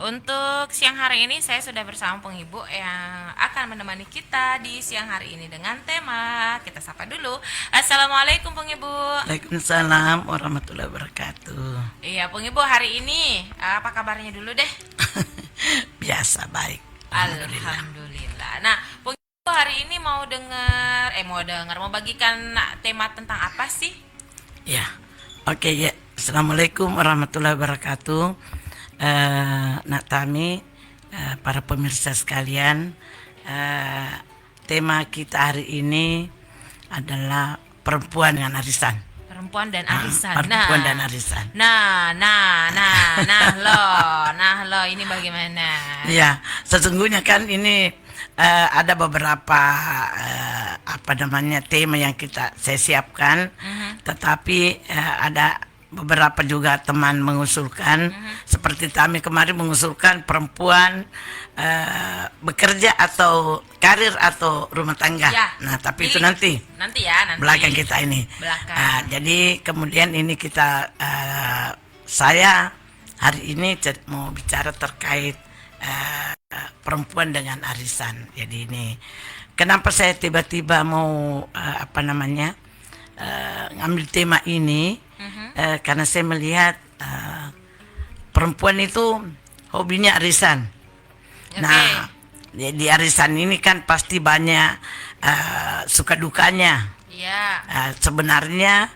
Untuk siang hari ini saya sudah bersama pengibu yang akan menemani kita di siang hari ini dengan tema. Kita sapa dulu. Assalamualaikum pengibu. Waalaikumsalam warahmatullahi wabarakatuh. Iya pengibu, hari ini apa kabarnya dulu deh? Biasa baik. Alhamdulillah. Alhamdulillah. Nah pengibu hari ini mau bagikan tema tentang apa sih? Ya. Oke ya. Assalamualaikum warahmatullahi wabarakatuh. Nak Tami, para pemirsa sekalian, tema kita hari ini adalah perempuan dengan arisan. Perempuan dan arisan. Perempuan dan arisan. Nah lo, ini bagaimana? Ya, sesungguhnya kan ini ada beberapa tema yang saya siapkan, tetapi ada beberapa juga teman mengusulkan, seperti kami kemarin mengusulkan perempuan bekerja atau karir atau rumah tangga. Ya, nah, tapi itu nanti ya, belakang kita ini. Jadi kemudian ini saya hari ini mau bicara terkait perempuan dengan arisan. Jadi ini kenapa saya tiba-tiba mau ngambil tema ini, karena saya melihat perempuan itu hobinya arisan. Nah, di arisan ini kan pasti banyak suka dukanya. Sebenarnya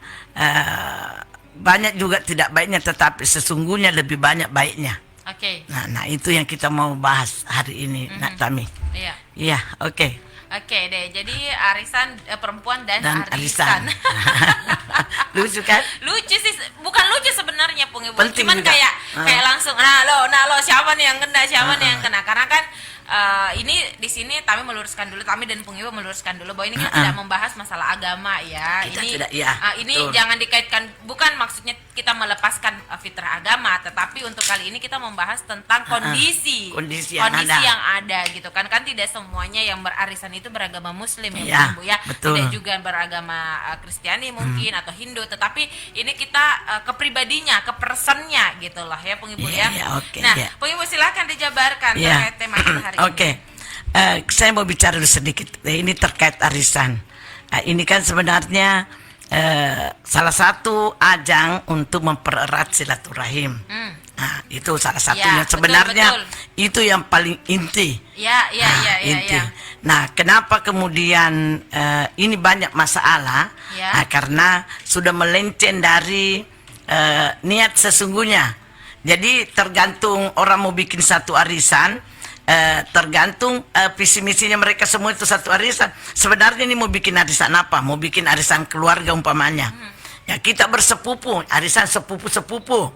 banyak juga tidak baiknya, tetapi sesungguhnya lebih banyak baiknya. Nah, itu yang kita mau bahas hari ini, Nak Tami. Iya, oke. Oke deh, jadi arisan perempuan dan arisan. Lucu kan? Lucu sih, bukan lucu sebenarnya Pung Ibu. Penting Cuman juga. kayak langsung nah lo siapa nih yang kena, nih yang kena. Karena kan ini di sini Tami dan Pung Ibu meluruskan dulu bahwa ini kan tidak membahas masalah agama ya. Kita ini tidak, ya, ini jangan dikaitkan, bukan maksudnya kita melepaskan fitrah agama, tetapi untuk kali ini kita membahas tentang kondisi yang ada gitu kan. Kan tidak semuanya yang berarisan itu beragama Muslim ya Pung Ibu ya. Betul. Tidak juga beragama Kristiani mungkin atau Hindu, tetapi ini kita kepribadinya, kepersonnya gitu lah ya Pung Ibu ya. Okay, nah, Pung Ibu silakan dijabarkan terkait tema kita hari ini. Saya mau bicara dulu sedikit. Ini terkait arisan. Ini kan sebenarnya salah satu ajang untuk mempererat silaturahim. Nah, itu salah satunya. Sebenarnya betul. Itu yang paling inti. Inti. Nah, kenapa kemudian ini banyak masalah? Karena sudah melenceng dari niat sesungguhnya. Jadi tergantung orang mau bikin satu arisan, tergantung visi misinya mereka semua itu satu arisan. Sebenarnya ini mau bikin arisan apa? Mau bikin arisan keluarga umpamanya. Ya, kita bersepupu, arisan sepupu-sepupu.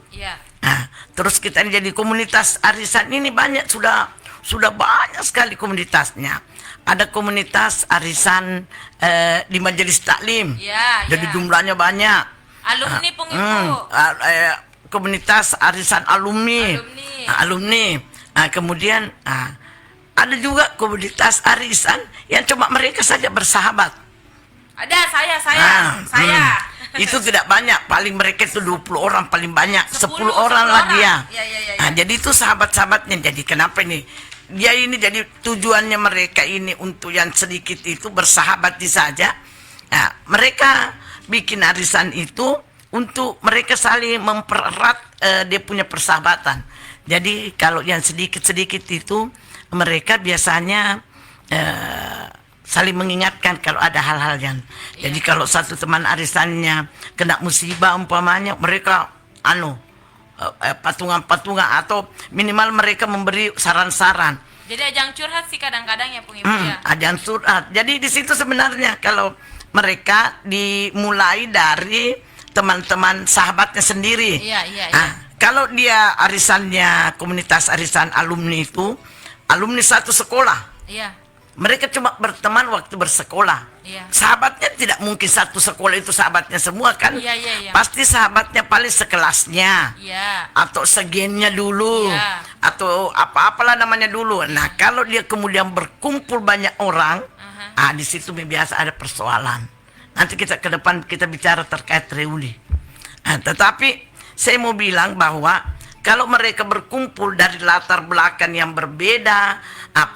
Nah, terus kita ini jadi komunitas arisan ini banyak, sudah banyak sekali komunitasnya. Ada komunitas arisan di majelis taklim. Jadi jumlahnya banyak. Alumni Pung Ibu. Komunitas arisan alumni. Kemudian ada juga komunitas arisan yang cuma mereka saja bersahabat. Ada saya. Itu tidak banyak, paling mereka itu 20 orang paling banyak, 10 orang lah dia. Nah, jadi itu sahabat-sahabatnya. Jadi kenapa ini? Dia ini jadi tujuannya mereka ini untuk yang sedikit itu bersahabat saja. Nah, mereka bikin arisan itu untuk mereka saling mempererat dia punya persahabatan. Jadi kalau yang sedikit-sedikit itu mereka biasanya saling mengingatkan kalau ada hal-hal yang jadi kalau satu teman arisannya kena musibah umpamanya, mereka patungan-patungan atau minimal mereka memberi saran-saran. Jadi ajang curhat sih kadang-kadang ya Pung Ibu ya. Ajang curhat. Jadi di situ sebenarnya kalau mereka dimulai dari teman-teman sahabatnya sendiri. Kalau dia arisannya komunitas arisan alumni itu alumni satu sekolah. Mereka cuma berteman waktu bersekolah. Sahabatnya tidak mungkin satu sekolah itu sahabatnya semua kan. Pasti sahabatnya paling sekelasnya. Atau segennya dulu. Atau apa-apalah namanya dulu. Nah, kalau dia kemudian berkumpul banyak orang, di situ biasa ada persoalan. Nanti kita ke depan kita bicara terkait reuni. Tetapi saya mau bilang bahwa kalau mereka berkumpul dari latar belakang yang berbeda,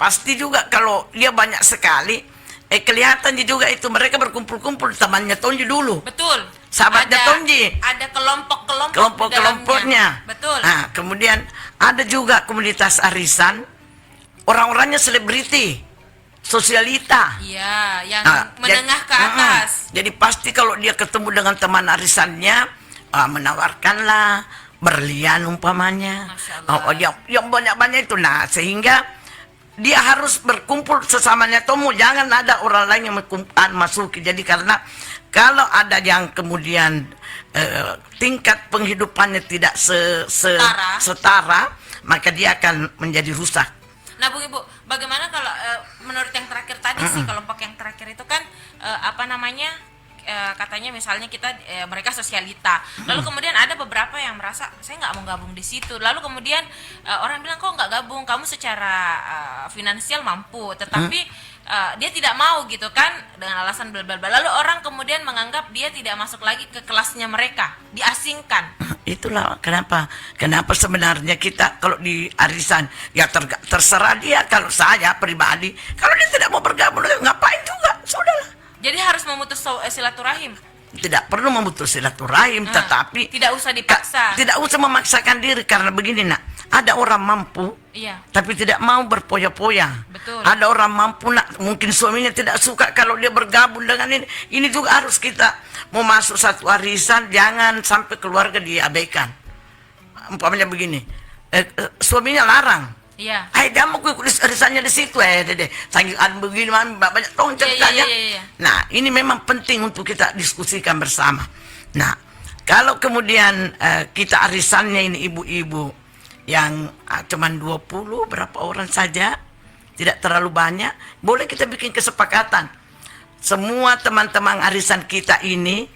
pasti juga kalau dia banyak sekali, kelihatannya juga itu mereka berkumpul-kumpul temannya Tonji dulu. Betul. Sahabatnya Tonji. Ada kelompok-kelompok kelompok-kelompoknya. Betul. Nah, kemudian ada juga komunitas arisan, orang-orangnya selebriti, sosialita. Iya, yang menengah ke atas. Jadi pasti kalau dia ketemu dengan teman arisannya, menawarkanlah berlian umpamanya. Yang banyak-banyak itu. Nah, sehingga dia harus berkumpul sesamanya Tomo, jangan ada orang lain yang masuki. Jadi karena kalau ada yang kemudian tingkat penghidupannya tidak setara, maka dia akan menjadi rusak. Nah, Bu Ibu, bagaimana kalau menurut yang terakhir tadi sih, kelompok yang terakhir itu kan katanya misalnya kita mereka sosialita, lalu kemudian ada beberapa yang merasa saya nggak mau gabung di situ, lalu kemudian orang bilang kok nggak gabung, kamu secara finansial mampu, tetapi dia tidak mau gitu kan dengan alasan bla bla bla, lalu orang kemudian menganggap dia tidak masuk lagi ke kelasnya mereka, diasingkan. Itulah kenapa sebenarnya kita kalau di arisan ya terserah dia. Kalau saya pribadi, kalau dia tidak mau bergabung, ngapain juga, sudahlah. Jadi harus memutus silaturahim. Tidak perlu memutus silaturahim, tetapi tidak usah dipaksa. Tidak usah memaksakan diri, karena begini nak, ada orang mampu, tapi tidak mau berpoya-poya. Betul. Ada orang mampu nak, mungkin suaminya tidak suka kalau dia bergabung dengan ini. Ini juga harus kita mau masuk satu arisan, jangan sampai keluarga diabaikan. Umpamanya begini, suaminya larang. Iya. Dia mau ikut arisannya di situ, dede. Saking begini, banyak tong ceritanya. Nah, ini memang penting untuk kita diskusikan bersama. Nah, kalau kemudian kita arisannya ini ibu-ibu yang cuman 20 berapa orang saja, tidak terlalu banyak, boleh kita bikin kesepakatan. Semua teman-teman arisan kita ini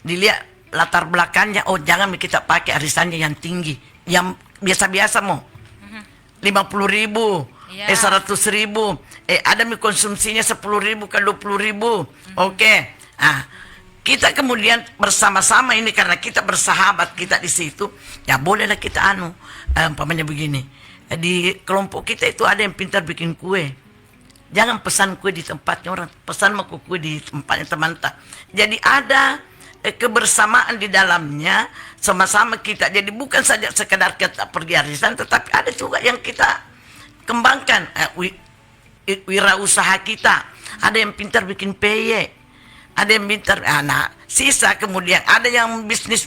dilihat latar belakangnya. Oh, jangan kita pakai arisannya yang tinggi, yang biasa-biasa mau 50.000, 100.000, ada konsumsinya 10.000 ke 20.000. Oke. Nah, kita kemudian bersama-sama ini karena kita bersahabat kita di situ, ya bolehlah kita umpamanya begini. Di kelompok kita itu ada yang pintar bikin kue. Jangan pesan kue di tempatnya orang, pesan kue di tempatnya teman. Jadi ada kebersamaan di dalamnya, sama-sama kita. Jadi bukan saja sekedar kita pergi arisan, tetapi ada juga yang kita kembangkan wirausaha kita. Ada yang pintar bikin peye, ada yang pintar sisa kemudian ada yang bisnis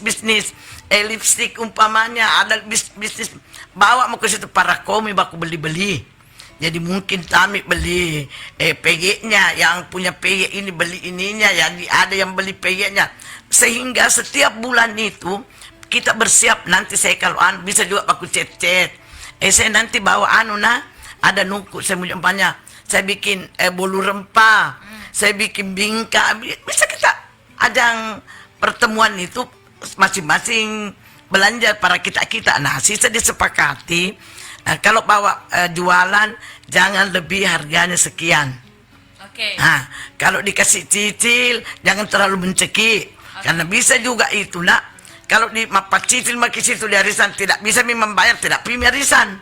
lipstick umpamanya, ada bisnis bawa mau ke situ para komi baku beli. Jadi mungkin kami beli PG-nya, yang punya PG ini beli ininya, yang ada yang beli PG-nya. Sehingga setiap bulan itu kita bersiap, nanti saya kalau bisa juga aku cet-cet. Saya nanti bawa ada nuku, saya umpamanya saya bikin bolu rempah, saya bikin bingka, bisa kita ajang pertemuan itu masing-masing belanja para kita. Nah, sisa disepakati. Kalau bawa jualan jangan lebih harganya sekian. Oke. Nah, kalau dikasih cicil jangan terlalu mencekik, karena bisa juga itu nak. Kalau di mapak cicil makin situ di arisan tidak bisa membayar, tidak pilih arisan.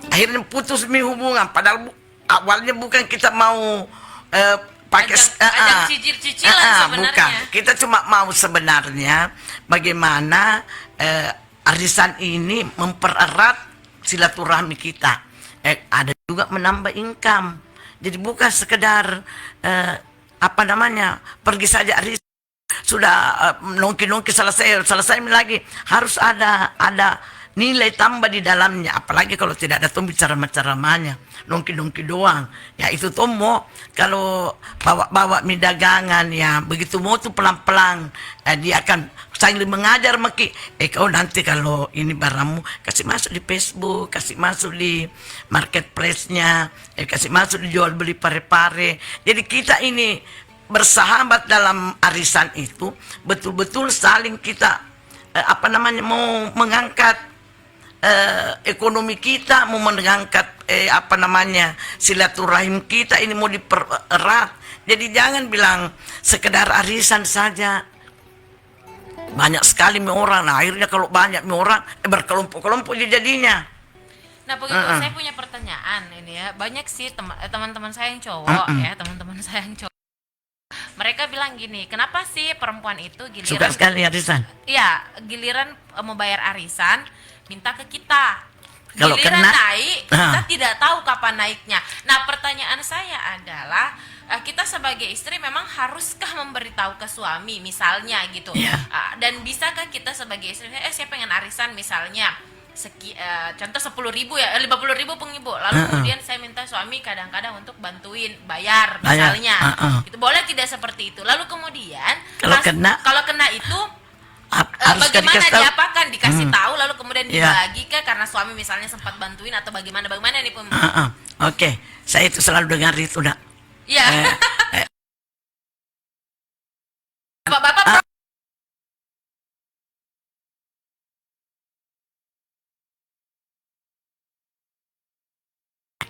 Akhirnya putus hubungan. Padahal awalnya bukan kita mau pakai cicil-cicilan sebenarnya. Bukan. Kita cuma mau sebenarnya bagaimana arisan ini mempererat silaturahmi kita. Ada juga menambah income. Jadi bukan sekedar pergi saja arisan sudah nongki-nongki selesai lagi. Harus ada nilai tambah di dalamnya. Apalagi kalau tidak ada ceramah-ceramahnya, nongki-nongki doang. Ya itu tomo kalau bawa mie dagangan ya begitu mau tuh pelan-pelan dia akan sambil mengajar maki. Kau nanti kalau ini barangmu kasih masuk di Facebook, kasih masuk di marketplace-nya, kasih masuk dijual beli pare-pare. Jadi kita ini bersahabat dalam arisan itu betul-betul saling kita mau mengangkat ekonomi kita, mau mengangkat silaturahim kita ini mau dipererat. Jadi jangan bilang sekedar arisan saja. Banyak sekali mie orang. Nah, akhirnya kalau banyak mie orang, berkelompok-kelompok jadinya. Nah, begitu saya punya pertanyaan ini ya. Banyak sih teman-teman saya yang cowok ya, teman-teman saya yang cowok. Mereka bilang gini, kenapa sih perempuan itu giliran Suka sekali arisan. Iya, giliran mau bayar arisan minta ke kita. Kalau Giliran kena, naik, kita tidak tahu kapan naiknya. Nah, pertanyaan saya adalah kita sebagai istri memang haruskah memberitahu ke suami misalnya gitu. Dan bisakah kita sebagai istri, saya pengen arisan misalnya contoh 10.000 ya, 50.000 pun ibu. Lalu kemudian saya minta suami kadang-kadang untuk bantuin bayar misalnya. Itu boleh tidak seperti itu. Lalu kemudian kalau kena itu bagaimana diapakan, dikasih tahu lalu kemudian dibagi ke karena suami misalnya sempat bantuin atau bagaimana nih pun. Oke, saya itu selalu dengar itu, Nak. Iya. Bapak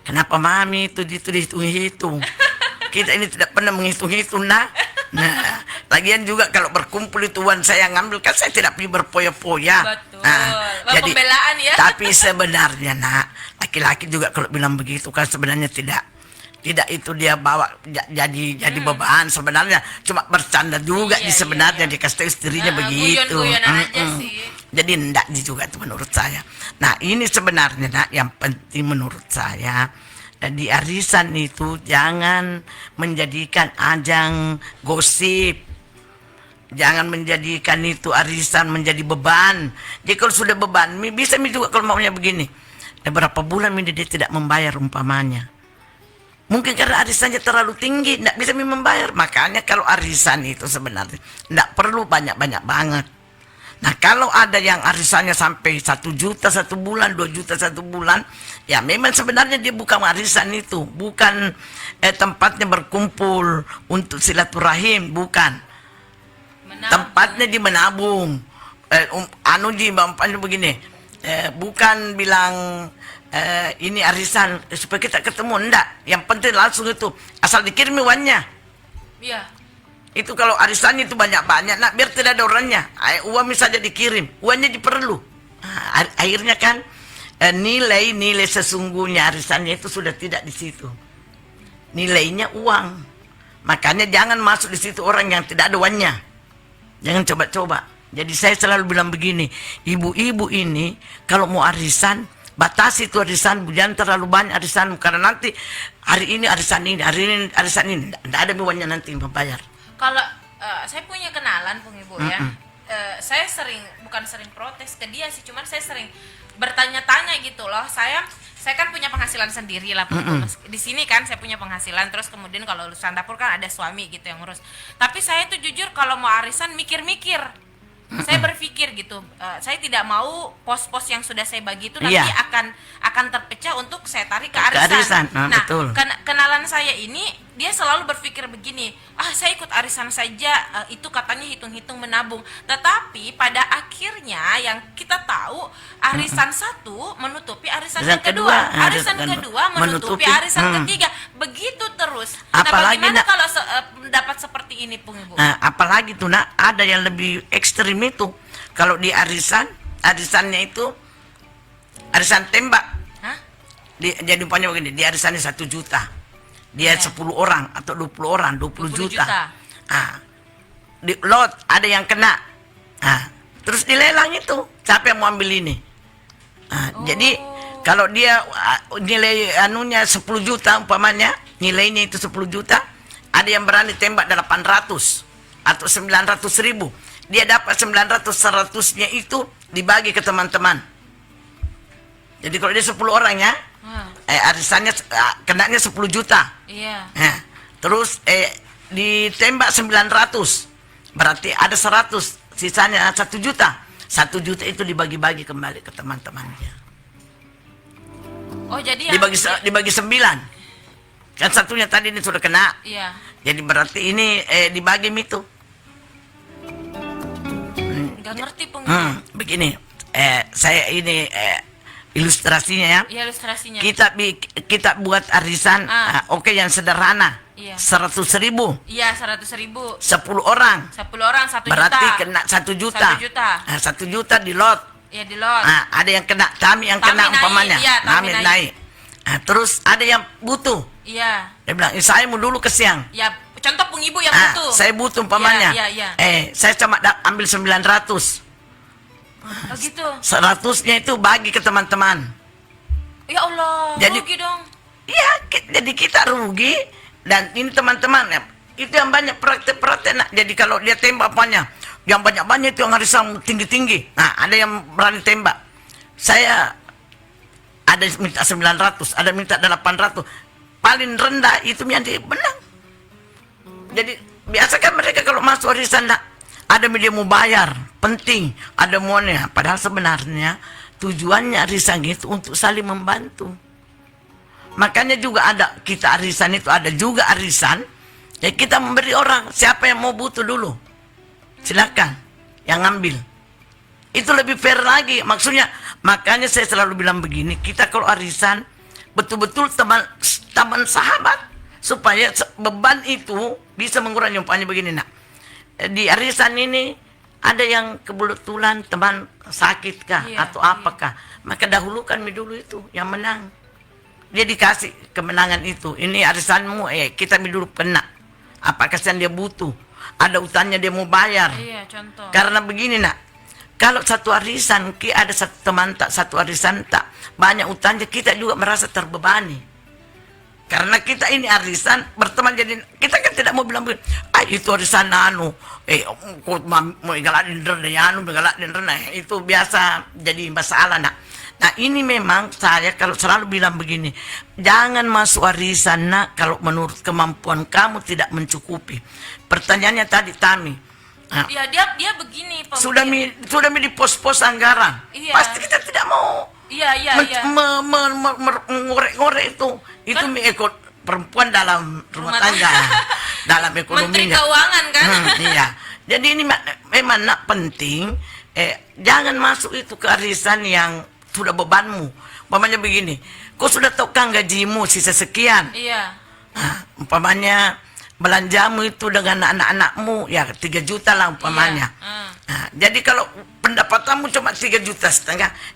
Kenapa mami itu dihitung-hitung? Kita ini tidak pernah menghitung-hitung, Nak. Nah, lagian juga kalau berkumpul itu uang saya ngambil, kan saya tidak pergi berpoya-poya. Betul. Jadi pembelaan ya. Tapi sebenarnya, Nak, laki-laki juga kalau bilang begitu kan sebenarnya tidak itu dia bawa jadi beban, sebenarnya cuma bercanda juga sebenarnya dikasih tahu istrinya begitu. Guyon-guyonan aja sih. Jadi enggak juga itu menurut saya. Nah, ini sebenarnya, Nak, yang penting menurut saya di arisan itu jangan menjadikan ajang gosip. Jangan menjadikan itu arisan menjadi beban. Jadi kalau sudah beban, bisa juga kalau maunya begini. Berapa bulan dia tidak membayar umpamanya. Mungkin karena arisannya terlalu tinggi, tidak bisa membayar. Makanya kalau arisan itu sebenarnya tidak perlu banyak-banyak banget. Nah, kalau ada yang arisannya sampai 1 juta 1 bulan, 2 juta 1 bulan, ya memang sebenarnya dia bukan arisan itu, bukan tempatnya berkumpul untuk silaturahim, bukan. Tempatnya di menabung. Begini, bukan bilang ini arisan supaya kita ketemu, enggak. Yang penting langsung itu, asal dikirim uangnya. Iya. Itu kalau arisannya itu banyak-banyak, nak, biar tidak ada orangnya. Uang saja dikirim, uangnya diperlu. Nah, akhirnya kan nilai sesungguhnya arisannya itu sudah tidak di situ. Nilainya uang. Makanya jangan masuk di situ orang yang tidak ada uangnya. Jangan coba-coba. Jadi saya selalu bilang begini, ibu-ibu ini kalau mau arisan, batasi itu arisan, jangan terlalu banyak arisan, karena nanti hari ini arisan ini, hari ini arisan ini, tidak ada uangnya nanti membayar. Kalau saya punya kenalan pun ibu ya, saya bukan sering protes ke dia sih, cuman saya sering bertanya-tanya gitu loh. Saya kan punya penghasilan sendiri lah, di sini kan saya punya penghasilan, terus kemudian kalau urusan dapur kan ada suami gitu yang ngurus. Tapi saya tuh jujur kalau mau arisan mikir-mikir. Saya berpikir gitu, saya tidak mau pos-pos yang sudah saya bagi itu nanti akan terpecah untuk saya tarik ke arisan. Nah, betul. Kenalan saya ini dia selalu berpikir begini, saya ikut arisan saja, itu katanya hitung-hitung menabung. Tetapi pada akhirnya yang kita tahu arisan satu menutupi arisan yang kedua, arisan kedua menutupi arisan ketiga, begitu terus. Apalagi, nah, bagaimana kalau dapat seperti ini, Pung Ibu? Apalagi tuh, Nak, ada yang lebih ekstrim itu. Kalau di arisannya itu arisan tembak. Jadi umpamanya begini, di arisannya 1 juta. Dia 10 orang atau 20 orang, 20 juta. Di lot ada yang kena. Terus dilelang itu, siapa yang mau ambil ini? Jadi kalau dia nilai anunya 10 juta umpamanya, nilainya itu 10 juta, ada yang berani tembak 800 atau 900.000. Dia dapat 900, 100-nya itu dibagi ke teman-teman. Jadi kalau dia 10 orang ya, arisannya kenanya 10 juta. Iya. Terus ditembak 900. Berarti ada 100, sisanya 1 juta. 1 juta itu dibagi-bagi kembali ke teman-temannya. Oh, jadi dibagi 9. Kan satunya tadi ini sudah kena. Iya. Jadi berarti ini dibagi itu. Gak ngerti, Pung. Begini, saya ini ilustrasinya ya. Iya, ilustrasinya. Kita buat arisan, oke, yang sederhana. Iya. 100.000. Iya, 100.000. 10 orang. 10 orang 1 juta. Berarti kena 1 juta. 1 juta. Nah, 1 juta di lot. Iya, di lot. Nah, ada yang kena, Tami yang Tami kena naik, umpamanya. iya, Tami naik. Nah, terus ada yang butuh. Iya. Dia bilang, saya mau dulu ke siang. Ya, contoh pengibu yang Nah, butuh. saya butuh umpamanya. Iya. Saya cuma ambil 900. Oh gitu. 100-nya itu bagi ke teman-teman. Ya Allah, Jadi- rugi dong. Iya, jadi kita rugi. Dan ini teman-teman, ya, itu yang banyak praktek-praktek. Nah, jadi kalau dia tembak apanya, yang banyak-banyak itu yang arisan tinggi-tinggi. Nah, ada yang berani tembak. Saya ada yang minta 900, ada yang minta 800. Paling rendah itu yang dia menang. Jadi biasa kan mereka kalau masuk arisan, ada media mau bayar, penting, ada maunya. Padahal sebenarnya tujuannya arisan itu untuk saling membantu. Makanya juga ada kita arisan itu, ada juga arisan ya kita memberi orang, siapa yang mau butuh dulu silakan yang ngambil, itu lebih fair lagi maksudnya. Makanya saya selalu bilang begini, kita kalau arisan betul-betul teman sahabat, supaya beban itu bisa mengurangi. Umpamanya begini, nak, di arisan ini ada yang kebetulan teman sakit kah atau apakah, maka dahulukan dulu itu yang menang. Dia dikasih kemenangan itu. Ini arisanmu, kita dulu kena. Apa kasihan dia butuh? Ada utangnya dia mau bayar. Iya, contoh. Karena begini, nak, kalau satu arisan, ada satu teman tak, satu arisan tak, banyak utangnya, kita juga merasa terbebani. Karena kita ini arisan berteman, jadi kita kan tidak mau bilang begini, itu arisan mau galakin itu biasa jadi masalah, nak. Nah, ini memang saya kalau selalu bilang begini, jangan masuk arisan, nak, kalau menurut kemampuan kamu tidak mencukupi. Pertanyaannya tadi, Tami. Nah, Iya, dia begini, Pak. sudah di pos-pos anggaran. Iya. Pasti kita tidak mau. Iya. Mengorek-ngorek itu. Itu kan, perempuan dalam rumah tangga, dalam ekonominya. Menteri Keuangan kan? Iya. Jadi ini memang, nak, penting. Jangan masuk itu ke arisan yang sudah bebanmu. Umpamanya begini, kau sudah tahu kan gajimu sisa sekian. Iya. Nah, umpamanya belanjamu itu dengan anak-anakmu ya 3 juta lah umpamanya. Iya. Nah, jadi kalau pendapatanmu cuma 3,5 juta,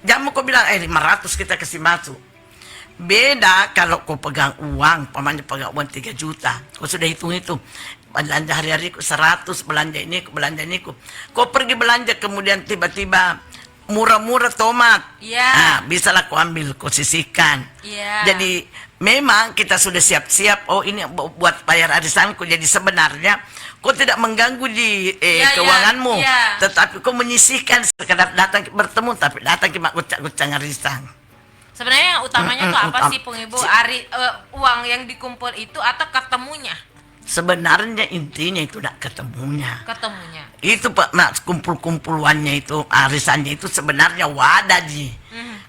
jangan kau bilang 500 kita kasih masuk. Beda kalau kau pegang uang, umpamanya pegang uang 3 juta, kau sudah hitung-hitung belanja hari-hari 100, belanja ini, kau pergi belanja, kemudian tiba-tiba murah-murah tomat. Iya. Nah, bisalah kau ambil, kau sisihkan. Iya. Jadi memang kita sudah siap-siap, ini buat bayar arisanku. Jadi sebenarnya kau tidak mengganggu di keuanganmu, tetapi kau menyisihkan sekedar datang bertemu, tapi datang ke gucang arisan. Sebenarnya yang utamanya tuh apa sih, Pung Ibu? Uang yang dikumpul itu atau ketemunya? Sebenarnya intinya itu tidak ketemunya. Itu Pak, kumpul-kumpuluannya itu, arisannya itu sebenarnya wadah, Ji.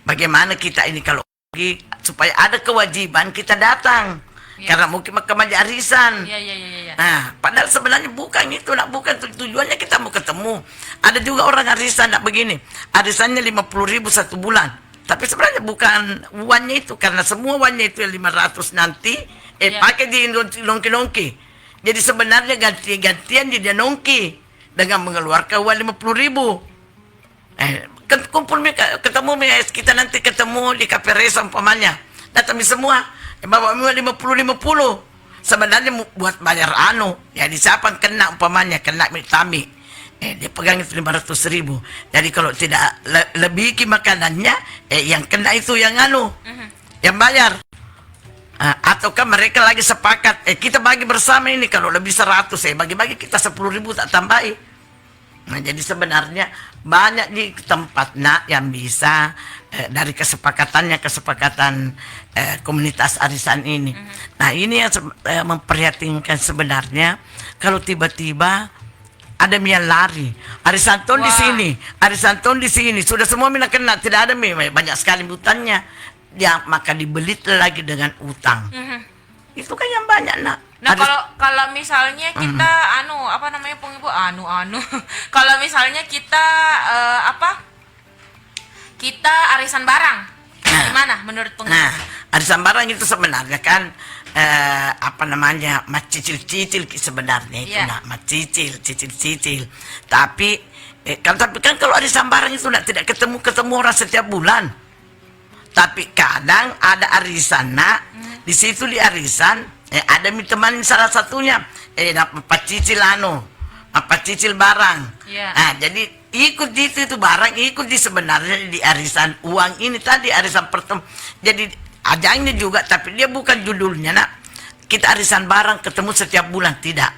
Bagaimana kita ini kalau pergi, supaya ada kewajiban kita datang. Karena mungkin kemaja arisan. Iya. Nah, padahal sebenarnya bukan itu, nak, bukan tujuannya kita mau ketemu. Ada juga orang arisan, nak, begini, arisannya 50.000 satu bulan. Tapi sebenarnya bukan uangnya itu, karena semua uangnya itu 500 nanti, pakai di nongki-nongki. Jadi sebenarnya ganti-gantian dia nongki dengan mengeluarkan uang 50.000. Kumpul ketemu kita nanti ketemu di kafe resa umpamanya. Datang semua, bawa 50. Sebenarnya buat bayar ya di siapa kena umpamanya, kena Tami. Dia pegang itu 500.000. Jadi kalau tidak lebih makanannya, yang kena itu yang yang bayar. Ataukah mereka lagi sepakat, kita bagi bersama ini, kalau lebih 100, bagi-bagi kita 10.000 tak tambahi. Nah, jadi sebenarnya banyak di tempat, nak, yang bisa dari kesepakatan komunitas arisan ini. Nah, ini yang memprihatinkan sebenarnya, kalau tiba-tiba ada yang lari, arisan ton di sini, arisan ton di sini, sudah semua mina kena, tidak ada banyak sekali hutannya. Ya, maka dibelit lagi dengan utang. Itu kan yang banyak, nak. Nah, kalau misalnya kita Pung Ibu, kalau misalnya kita kita arisan barang. Gimana menurut pengurus? Nah, arisan barang itu sebenarnya kan mat cicil-cicil sebenarnya itu, mat cicil. Tapi kan kalau arisan barang itu tidak ketemu orang setiap bulan. Tapi kadang ada arisan di situ di arisan ada teman salah satunya apa cicil barang. Nah, jadi ikut itu barang ikut sebenarnya di arisan uang ini tadi arisan jadi ajangnya juga, tapi dia bukan judulnya kita arisan barang ketemu setiap bulan, tidak.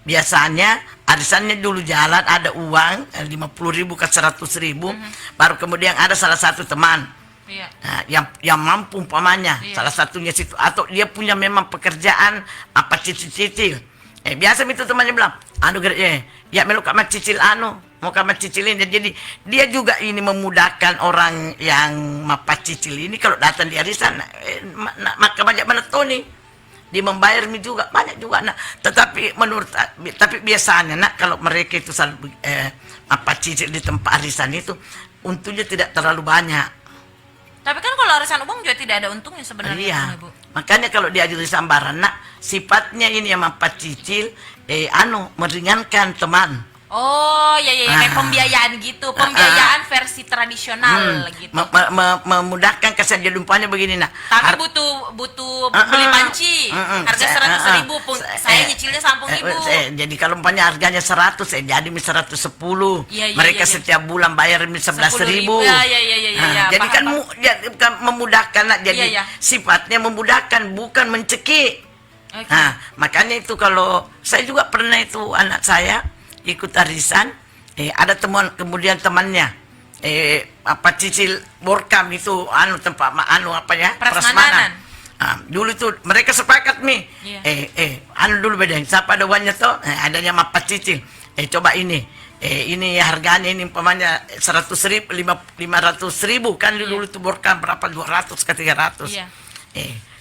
Biasanya arisannya dulu jalan ada uang 50.000 ke 100.000, baru kemudian ada salah satu teman nah, yang mampu umpamanya salah satunya situ, atau dia punya memang pekerjaan apa cicil. Biasa itu temannya bilang ya meluk sama cicil mau kamu cicilin. Jadi dia juga ini memudahkan orang yang mapat cicil ini kalau datang di arisan maka banyak menetoni dia membayar juga banyak juga tetapi biasanya kalau mereka itu mapat cicil di tempat arisan itu untungnya tidak terlalu banyak. Tapi kan kalau arisan umum juga tidak ada untungnya sebenarnya. Iya. Bu. Makanya kalau di arisan barang sifatnya ini yang mapat cicil meringankan teman. Oh, ya kayak pembiayaan gitu, pembiayaan versi tradisional gitu. Memudahkan kesan jadi umpamanya begini Tapi butuh beli panci, harga 100.000, saya nyicilnya 10.000. Jadi kalau umpamanya harganya 100, jadi 110. Mereka setiap bulan bayar 11.000. Jadi kan memudahkan jadi sifatnya memudahkan bukan mencekik. Makanya itu kalau saya juga pernah itu anak saya ikut arisan, ada teman kemudian temannya cicil borkam itu tempat prasmanan. Dulu itu mereka sepakat dulu beda siapa ada uangnya toh adanya mapat cicil coba ini harganya ini umpamanya 100.000 500.000 kan dulu itu borkam berapa 200 ke 300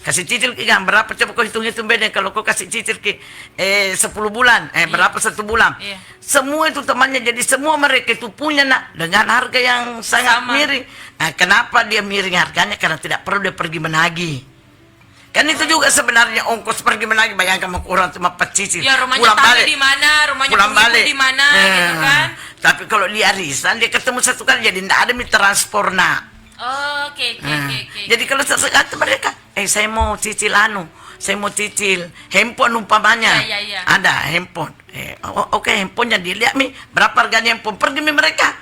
kasih cicil berapa coba kau hitung beda kalau kau kasih cicil 10 bulan berapa 1 bulan semua itu temannya, jadi semua mereka itu punya dengan harga yang sangat miring. Kenapa dia miring harganya? Karena tidak perlu dia pergi menagih. Kan itu juga sebenarnya ongkos pergi menagih, bayangkan orang cuma cicil rumahnya tahu di mana, rumahnya di mana gitu kan. Tapi kalau di arisan dia ketemu satu kali jadi tidak ada transport Oke. Jadi kalau sesekali mereka saya mau cicil saya mau cicil handphone umpamanya. Ada handphone. Oke, handphonenya dilihat berapa harganya handphone, pergi mereka.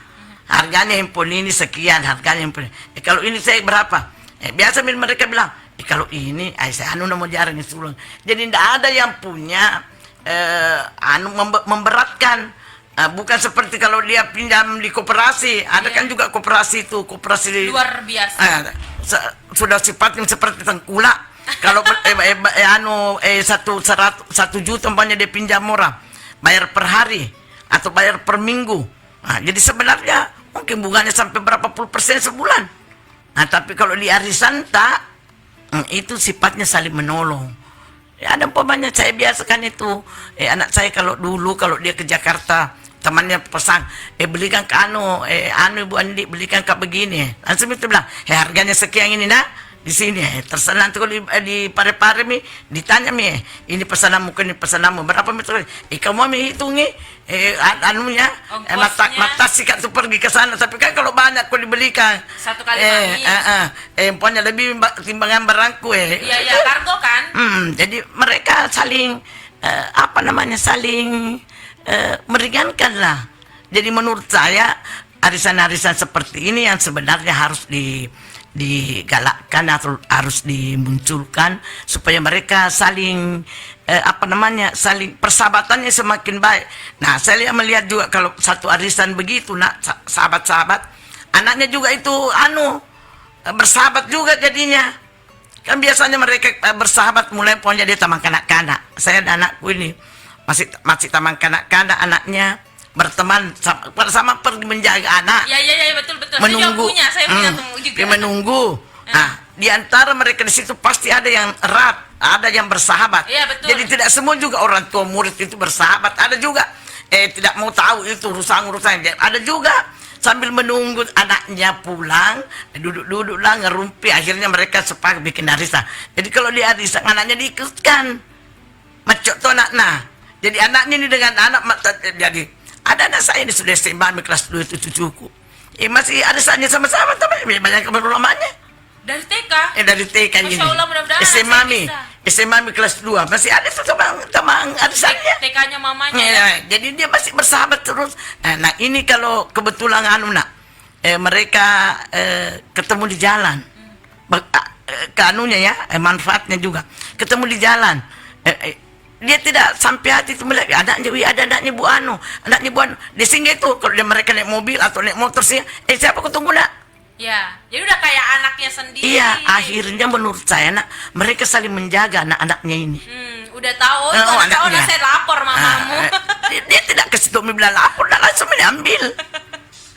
Harganya handphone ini sekian, harganya handphone. Kalau ini saya berapa? Biasa mereka bilang, kalau ini saya mau jarang ulang. Jadi tidak ada yang punya memberatkan. Bukan seperti kalau dia pinjam di koperasi, ada kan juga koperasi itu, koperasi luar biasa. Sudah sifatnya seperti tengkulak. Kalau 1 juta umpamanya dia pinjam orang, bayar per hari atau bayar per minggu. Jadi sebenarnya mungkin bunganya sampai berapa puluh persen sebulan. Tapi kalau di arisan itu sifatnya saling menolong. Ada umpamanya saya biasakan itu anak saya kalau dia ke Jakarta temannya pesan belikan ke Ibu Andi belikan ke begini langsung itu bilang harganya sekian ini di sini terserah nanti kalau di Pare-Pare ditanya ini pesananmu berapa meter kamu hitungi mata sikat tuh pergi ke sana, tapi kan kalau banyak kau dibelikan satu kali pokoknya lebih timbangan barangku kargo kan. Jadi mereka saling saling meringankan lah. Jadi menurut saya arisan-arisan seperti ini yang sebenarnya harus digalakkan atau harus dimunculkan supaya mereka saling saling persahabatannya semakin baik. Nah, saya melihat juga kalau satu arisan begitu sahabat-sahabat anaknya juga itu bersahabat juga jadinya. Kan biasanya mereka bersahabat mulai pokoknya dia taman kanak-kanak. Saya ada anakku ini masih taman kanak-kanak, anaknya berteman bersama pergi menjaga anak. Iya betul. Menunggu. Saya punya juga. Menunggu. Di antara mereka di situ pasti ada yang erat, ada yang bersahabat. Iya, betul. Jadi tidak semua juga orang tua murid itu bersahabat. Ada juga tidak mau tahu itu urusan. Ada juga sambil menunggu anaknya pulang, duduk-duduklah ngerumpi, akhirnya mereka sepakat bikin arisan. Jadi kalau di arisan anaknya diikutkan, macok tuh anaknya. Jadi anaknya ini dengan anak, jadi ada anak saya ini sudah SMA kelas 2 itu cucuku. Masih arisannya sama-sama, tapi banyak keberulamaannya. Dari TK? Dari TK ini. Masya Allah, mudah-mudahan SMA kelas 2 masih ada tuh sama arisannya. TK-nya mamanya. Jadi dia masih bersahabat terus. Nah ini kalau kebetulan mereka ketemu di jalan, kanunya ya, manfaatnya juga ketemu di jalan. Dia tidak sampai hati itu melihat ada anaknya Bu Anu, dia singgah itu kalau mereka naik mobil atau naik motor sih, siapa ketemu nak? Ya, jadi udah kayak anaknya sendiri. Iya, akhirnya menurut saya mereka saling menjaga anak-anaknya ini. Udah tahu, saya lapor mamamu. Dia tidak ke situ bilang lapor, dan langsung diambil.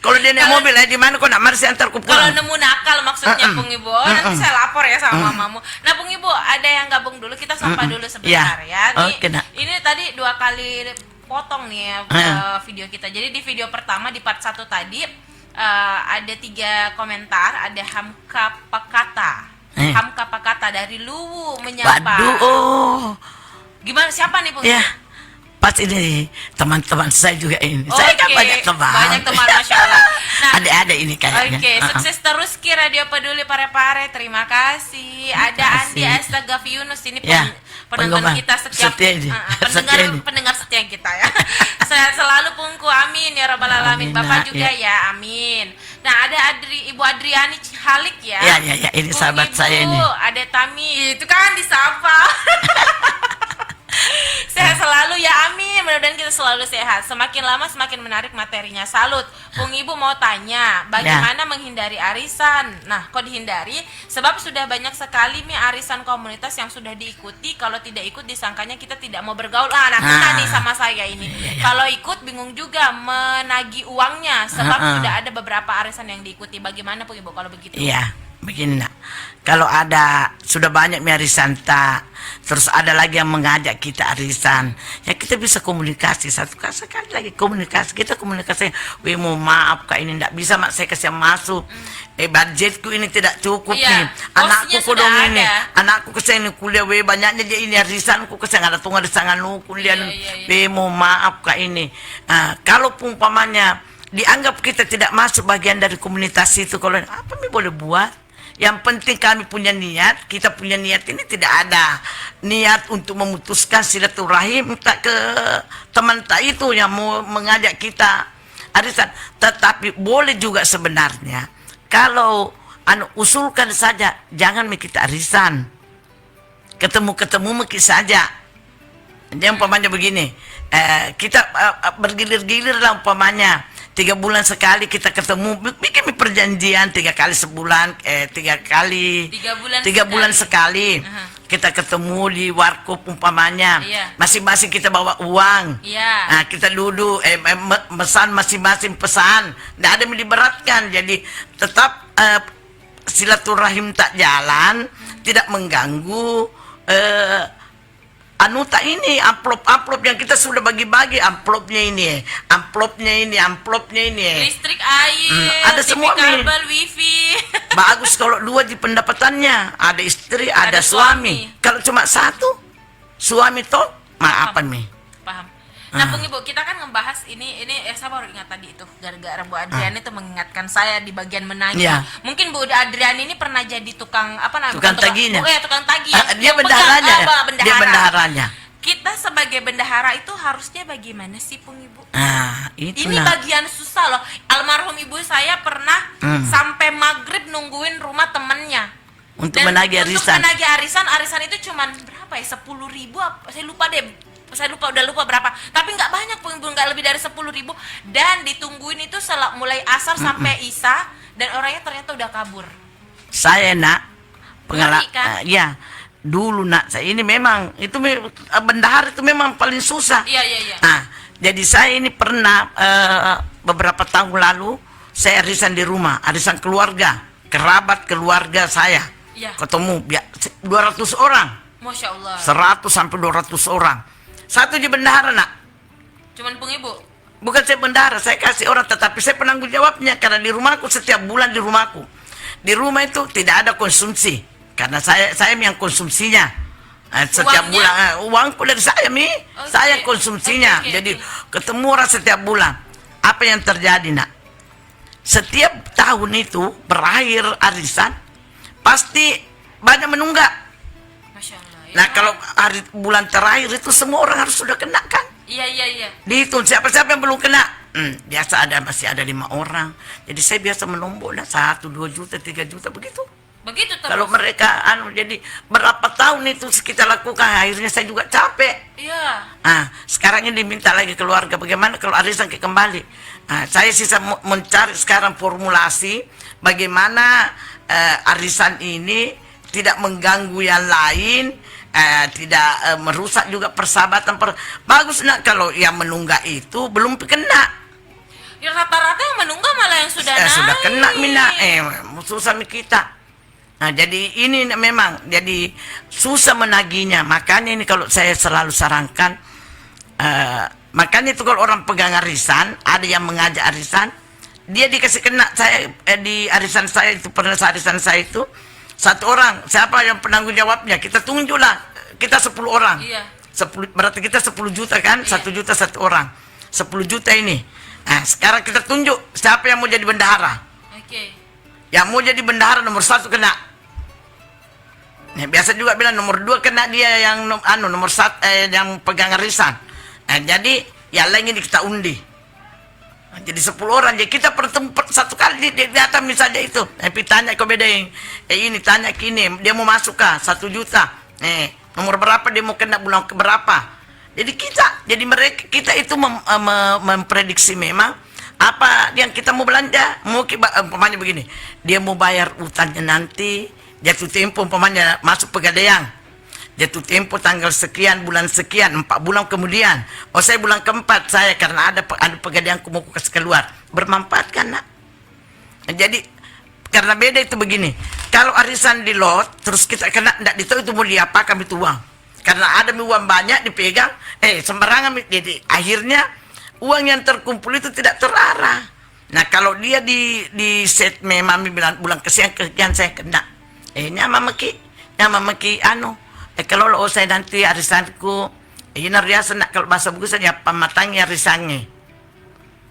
Kalau dia naik mobil di mana kok nak mari antar ku pulang. Kalau nemu nakal maksudnya Bung Ibu, nanti saya lapor ya sama mamamu. Nah Bung Ibu, ada yang gabung dulu, kita sapa dulu sebentar ya. Ini tadi 2 kali potong nih ya video kita. Jadi di video pertama di part 1 tadi ada 3 komentar, ada Hamka Pakata dari Luwu menyapa. Waduh, gimana, siapa nih Bung? Ya, pas ini teman-teman saya juga ini. Saya kan banyak teman, Masya Allah. Nah, ada ini kayaknya. Sukses terus Ki Radio Peduli Parepare. Terima kasih. Ada Andi Astagaf Yunus ini penonton kita setiap pendengar setia kita ya. Saya selalu pungku, amin ya rabbal alamin. Bapak juga ya, amin. Nah, ada Ibu Adriani Cihalik ya. Ya, ini sahabat saya ini. Ada Tami, itu kan disapa. Sehat selalu ya, amin. Mudah-mudahan kita selalu sehat. Semakin lama semakin menarik materinya. Salut. Bung Ibu mau tanya, bagaimana menghindari arisan? Nah, kok dihindari? Sebab sudah banyak sekali arisan komunitas yang sudah diikuti. Kalau tidak ikut disangkanya kita tidak mau bergaul. Kita nih sama saya ini. Kalau ikut bingung juga menagih uangnya. Sebab sudah ada beberapa arisan yang diikuti. Bagaimana Bung Ibu kalau begitu? Iya, begini nak. Kalau sudah banyak arisan terus ada lagi yang mengajak kita arisan, ya kita bisa komunikasi sekali lagi kita komunikasi. Mau maaf kak, ini tidak bisa mak, saya kasih masuk. Budgetku ini tidak cukup nih. Anakku kodong ini, anakku kesini kuliah banyaknya dia ini arisanku kesini ada tunggu ada sangan kuliah. Mau maaf kak ini. Kalau umpamanya dianggap kita tidak masuk bagian dari komunitas itu, kalau apa boleh buat? Yang penting kami punya niat, kita punya niat ini, tidak ada niat untuk memutuskan silaturahim tak ke teman itu yang mau mengajak kita arisan. Tetapi boleh juga sebenarnya kalau usulkan saja, jangan kita arisan, ketemu saja. Jadi umpamanya begini, kita bergilir-gilir lah umpamanya. 3 bulan sekali kita ketemu, bikin perjanjian 3 kali sebulan, 3 bulan sekali kita ketemu di warkop umpamanya. Masing-masing kita bawa uang. Nah, kita duduk pesan masing-masing pesan, tidak ada yang diberatkan. Jadi tetap silaturahim tak jalan, tidak mengganggu. Ini amplop yang kita sudah bagi-bagi, amplopnya ini. Listrik, air, ada semua kabel, wifi. Bagus kalau 2 di pendapatannya, ada istri, ada suami. Kalau cuma 1 suami toh, maafan nih. Paham. Nah, Bung Ibu, kita kan ngebahas ini saya baru ingat tadi itu gara-gara Bu Adriani itu mengingatkan saya di bagian menagih. Mungkin Bu Adriani ini pernah jadi tukang tukang tagihnya. Tukang tagih. Dia bendaharanya. Dia bendaharanya. Kita sebagai bendahara itu harusnya bagaimana sih, Bung Ibu? Ini bagian susah loh. Almarhum ibu saya pernah sampai maghrib nungguin rumah temennya untuk menagih arisan. Arisan itu cuman berapa ya? 10.000, saya udah lupa berapa, tapi nggak banyak Bung Ibu, nggak lebih dari 10.000, dan ditungguin itu mulai asar sampai isya, dan orangnya ternyata udah kabur. Saya pengalaman ya dulu saya ini memang itu bendahara itu memang paling susah. Iya. Jadi saya ini pernah beberapa tahun lalu saya arisan di rumah, arisan keluarga, kerabat keluarga saya. Ketemu 200 orang. Masya Allah. 100 sampai 200 orang. Satu di bendahara Cuman Bung Ibu. Bukan saya bendahara, saya kasih orang, tetapi saya penanggung jawabnya karena di rumahku setiap bulan di rumahku. Di rumah itu tidak ada konsumsi karena saya yang konsumsinya. Setiap bulan uangku dari saya saya konsumsinya. Jadi ketemu orang setiap bulan. Apa yang terjadi, Nak? Setiap tahun itu berakhir arisan pasti banyak menunggak. Masya Allah, ya. Nah, kalau bulan terakhir itu semua orang harus sudah kena kan? Iya. Dihitung siapa-siapa yang belum kena. Biasa masih ada 5 orang. Jadi saya biasa menombol 1, 2 juta, 3 juta begitu. Begitu terus. Kalau mereka jadi berapa tahun itu kita lakukan, akhirnya saya juga capek. Iya. Sekarang ini diminta lagi keluarga bagaimana kalau arisan kembali. Saya sisa mencari sekarang formulasi bagaimana arisan ini tidak mengganggu yang lain. Tidak merusak juga persahabatan. Bagus, Nak, kalau yang menunggak itu belum kena. Ya rata-rata yang menunggak malah yang sudah naik. Sudah kena, Mina. Susah kita. Nah, jadi ini memang jadi susah menagihnya. Makanya ini kalau saya selalu sarankan, makanya itu kalau orang pegang arisan, ada yang mengajak arisan, dia dikasih kena. Saya di arisan saya itu pernah arisan saya itu 1 orang, siapa yang penanggung jawabnya? Kita tunjuklah, kita 10 orang. Iya. 10, berarti kita 10 juta kan? Iya. 1 juta 1 orang. 10 juta ini. Nah, sekarang kita tunjuk siapa yang mau jadi bendahara. Oke. Yang mau jadi bendahara nomor 1 kena. Nah, biasa juga bilang nomor 2 kena dia yang nomor 1 yang pegang arisan. Nah, jadi yang lainnya kita undi. Jadi 10 orang, jadi kita bertemu satu kali di atas misalnya itu. Tapi tanya ke bedeng, ini tanya kini, dia mau masuk kah 1 juta. Nomor berapa dia mau kena bulan ke berapa. Jadi kita itu memprediksi memang apa yang kita mau belanja. Mau umpamanya begini, dia mau bayar utangnya nanti, jatuh tempo umpamanya masuk pegadaian. Jatuh tempo tanggal sekian, bulan sekian, 4 bulan kemudian. Saya bulan keempat saya karena ada pegadaian mau kasih keluar. Bermanfaat kan, Nak? Jadi karena beda itu begini. Kalau arisan di lot, terus kita kena tidak ditahu itu mau diapakan itu uang. Karena ada uang banyak dipegang, sembarangan. Jadi akhirnya uang yang terkumpul itu tidak terarah. Nah, kalau dia di set memang bilang bulan kesian saya kena. Nyamamaki kalau saya nanti arisanku, ini riasan kalau bahasa bagusan ya pamatangnya arisannya.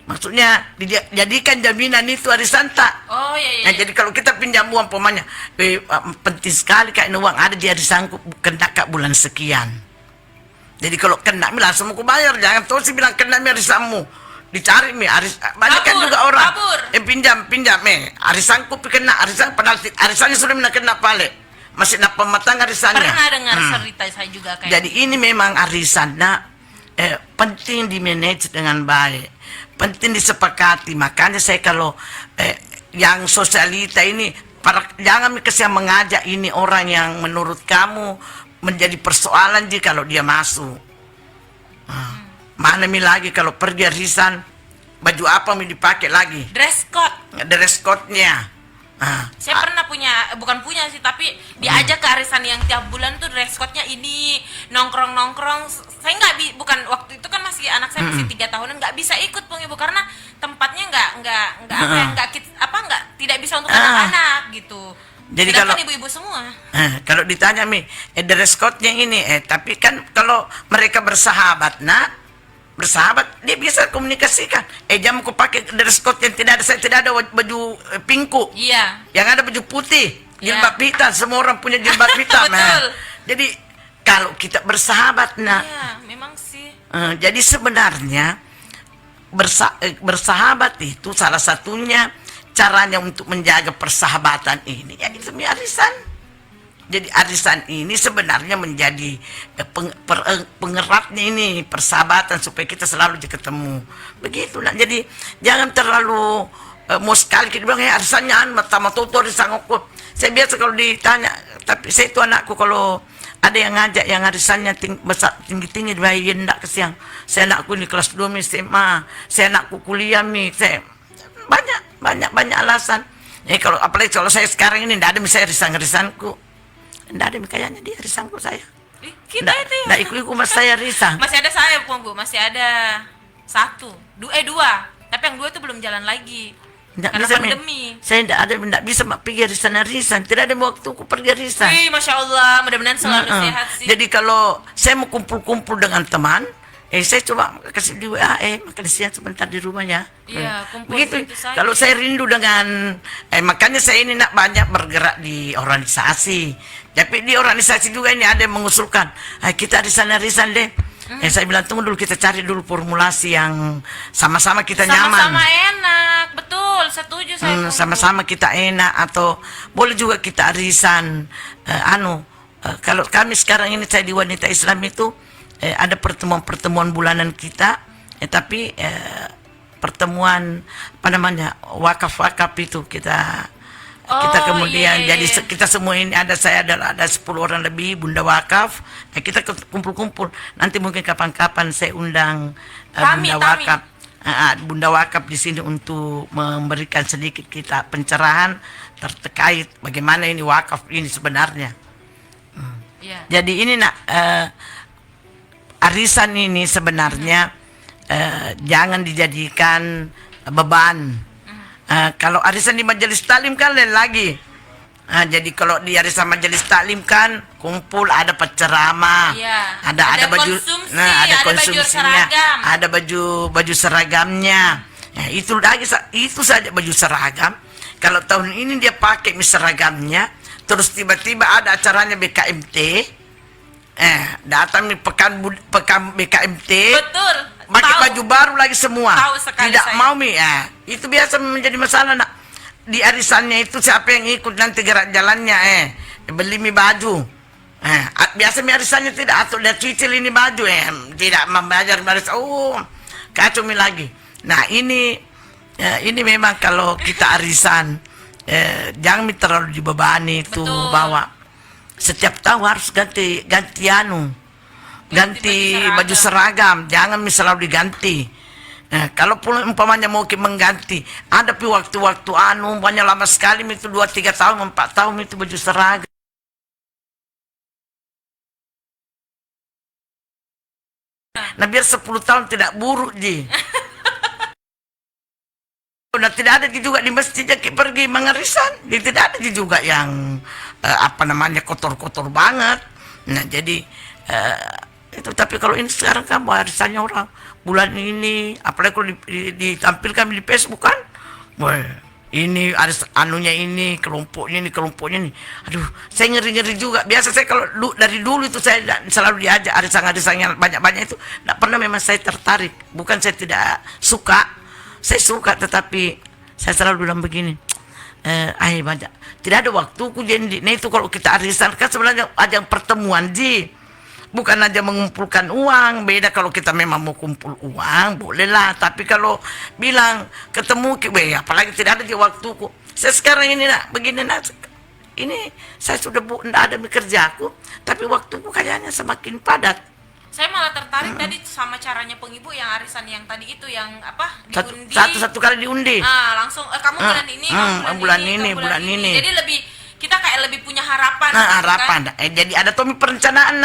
Maksudnya jadikan jaminan itu arisan tak. Oh iya. Nah, jadi kalau kita pinjam uang pemanya, penting sekali kayak uang ada di arisanku kena kak bulan sekian. Jadi kalau kena langsung aku bayar, jangan terus bilang kena arisanmu. Dicari banyak kan juga orang pinjam arisanku kena arisan padahal arisannya sudah kena pale. Masih nak pematang arisannya. Pernah dengar cerita saya juga kayak. Jadi ini memang arisan, penting di manage dengan baik, penting disepakati. Makanya saya kalau yang sosialita ini jangan kesian mengajak ini orang yang menurut kamu menjadi persoalan kalau dia masuk. Mana lagi kalau pergi arisan baju apa mau dipakai lagi? Dress code-nya. Saya pernah bukan punya sih, tapi diajak ke arisan yang tiap bulan tuh dress code-nya ini nongkrong. Saya bukan waktu itu kan masih anak saya masih 3 tahunan, nggak bisa ikut Bung Ibu karena tempatnya tidak bisa untuk anak-anak gitu. Jadi kalau ibu-ibu semua. Kalau ditanya dress code-nya ini, tapi kan kalau mereka bersahabat, dia bisa komunikasikan. Jam aku pakai dress code yang saya tidak ada baju pinku. Iya. Yang ada baju putih, jilbab hitam. Semua orang punya jilbab hitam. Betul. Jadi kalau kita bersahabat, Iya, memang sih. Jadi sebenarnya bersahabat itu salah satunya caranya untuk menjaga persahabatan ini. Ya itu arisan. Jadi arisan ini sebenarnya menjadi pengeratnya ini persahabatan supaya kita selalu ketemu. Begitulah. Jadi jangan terlalu mau sekali kita bilang arisannya mata tutor arisan aku. Saya biasa kalau ditanya, tapi saya itu anakku kalau ada yang ngajak yang arisannya tinggi-tinggi dibayarin enggak kesiang. Saya anakku ini kelas 2 SMA, saya anakku kuliah saya banyak alasan. Kalau apalagi kalau saya sekarang ini enggak ada misalnya arisanku. Nggak ada kayaknya dia risangku saya. Kita itu ya. Nggak ikut mas saya risang. Masih ada saya Bu, masih ada dua, tapi yang 2 itu belum jalan lagi. Nggak Karena bisa, pandemi. Saya tidak bisa pergi arisan. Tidak ada waktu aku pergi arisan. Wih, Masya Allah, mudah-mudahan selalu sehat sih. Jadi kalau saya mau kumpul-kumpul dengan teman, saya coba kasih di WA, makan siang sebentar di rumah ya. Iya, kumpul Begitu. gitu saja. Kalau saya rindu dengan, makanya saya ini nak banyak bergerak di organisasi. Tapi di organisasi juga ini ada yang mengusulkan, kita arisan deh. Saya bilang tunggu dulu, kita cari dulu formulasi yang sama-sama kita nyaman. Sama-sama enak, betul, setuju saya. Sama-sama kita enak, atau boleh juga kita arisan. Kalau kami sekarang ini saya di Wanita Islam itu ada pertemuan bulanan kita, tapi pertemuan apa namanya wakaf itu kita kemudian iya. jadi kita semua ini ada 10 orang lebih bunda wakaf, kita kumpul-kumpul. Nanti mungkin kapan-kapan saya undang bunda wakaf di sini untuk memberikan sedikit kita pencerahan terkait bagaimana ini wakaf ini sebenarnya. Jadi ini arisan ini sebenarnya jangan dijadikan beban. Kalau arisan di majelis taklim kan lain lagi. Jadi kalau di arisan majelis taklim kan kumpul, ada penceramah, ada baju, ada konsumsinya, ada baju seragamnya. Itu saja baju seragam. Kalau tahun ini dia pakai seragamnya, terus tiba-tiba ada acaranya BKMT. Datang nih pekan BKMT, betul, pakai baju baru lagi semua. Tidak saya. mau itu biasa menjadi masalah nak. Di arisannya itu siapa yang ikut nanti gerak jalannya beli baju. Biasa arisannya tidak atau dia cicil ini baju tidak membayar kacau lagi. Nah ini memang kalau kita arisan jangan terlalu dibebani itu bawa. Setiap tahun harus ganti baju seragam, jangan selalu diganti. Kalau pun umpamanya mau mengganti, ada waktu-waktu umpamanya lama sekali itu 2-3 tahun, 4 tahun itu baju seragam. Nah biar 10 tahun tidak buruk Nah, tidak ada juga di masjid pergi mengarisan, tidak ada juga yang kotor-kotor banget. Nah jadi itu, tapi kalau ini sekarang kan arisannya orang bulan ini, apalagi kalau ditampilkan di Facebook kan, ini ada ini kelompoknya ini. Aduh, saya ngeri juga. Biasa saya kalau dari dulu itu saya selalu diajak arisan yang banyak-banyak itu, tidak pernah memang saya tertarik. Bukan saya tidak suka. Saya suka, tetapi saya selalu bilang begini, banyak. Tidak ada waktuku jadi. Nah itu kalau kita arisan kan sebenarnya ajang pertemuan bukan aja mengumpulkan uang. Beda kalau kita memang mau kumpul uang, bolehlah. Tapi kalau bilang ketemu, apalagi tidak ada waktuku. Saya sekarang ini begini ini saya sudah tidak ada kerjaku, tapi waktuku kayaknya semakin padat. Saya malah tertarik tadi sama caranya pengibu yang arisan yang tadi itu yang diundi. Satu kali diundi. Langsung kamu bulan ini, kamu bulan ini. Jadi kita kayak lebih punya harapan. Harapan. Kan? Jadi ada perencanaan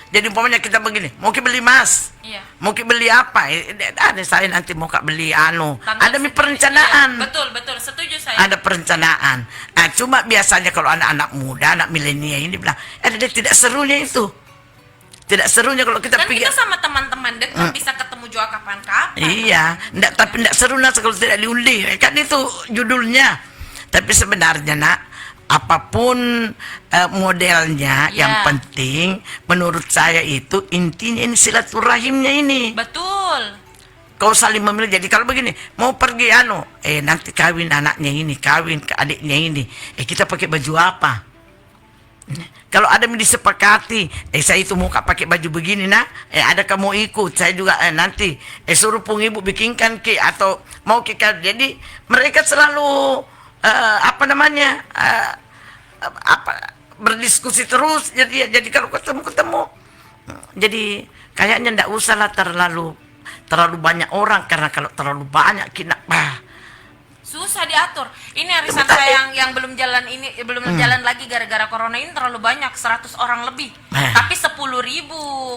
Jadi umpamanya kita begini, mau beli emas, mau beli apa? Ada saya nanti mau beli ada perencanaan. Betul, setuju saya. Ada perencanaan. Cuma biasanya kalau anak-anak muda, anak milenial ini bilang, dia tidak serunya itu. Tidak serunya kalau kita pergi. Kita sama teman-teman dekat bisa ketemu juga kapan-kapan. Iya, tapi tidak seru kalau tidak diundi. Kan itu judulnya. Tapi sebenarnya apapun modelnya, yang penting menurut saya itu intinya ini silaturahimnya ini. Betul. Kau saling memilih. Jadi kalau begini, mau pergi nanti kawin anaknya ini, kawin ke adiknya ini. Kita pakai baju apa? Kalau ada yang disepakati, saya itu mau pakai baju begini ada kamu ikut, saya juga nanti suruh ibu bikinkan atau mau jadi mereka selalu berdiskusi terus. Jadi kalau ketemu jadi kayaknya ndak usah terlalu banyak orang, karena kalau terlalu banyak susah diatur. Ini arisan saya yang belum jalan jalan lagi gara-gara corona ini terlalu banyak, 100 orang lebih. Tapi 10.000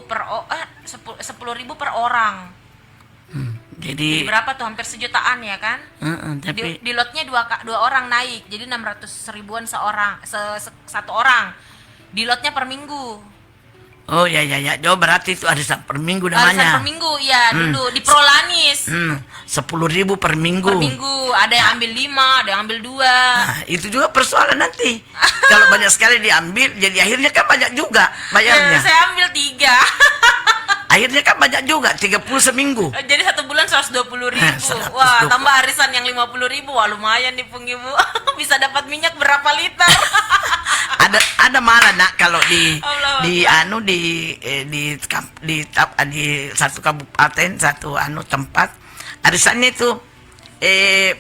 per orang. Jadi berapa tuh, hampir sejutaan ya kan? Tapi Di lotnya dua orang naik, jadi 600 ribuan seorang, satu orang. Di lotnya per minggu. oh ya. Oh, berarti itu arisan per minggu namanya. Arisan per minggu, ya dulu di Prolanis. 10.000 per minggu. Per minggu, ada yang ambil 5, ada yang ambil 2. Nah, itu juga persoalan nanti. Kalau banyak sekali diambil, jadi akhirnya kan banyak juga bayarnya. Saya ambil 3. Akhirnya kan banyak juga, 30 seminggu. Jadi 1 bulan 120 ribu. 120. Wah, tambah arisan yang 50 ribu. Wah, lumayan nih Pung Ibu. Bisa dapat minyak berapa liter? ada malah nak kalau di Allah di Allah. anu di satu kabupaten, satu anu tempat arisannya itu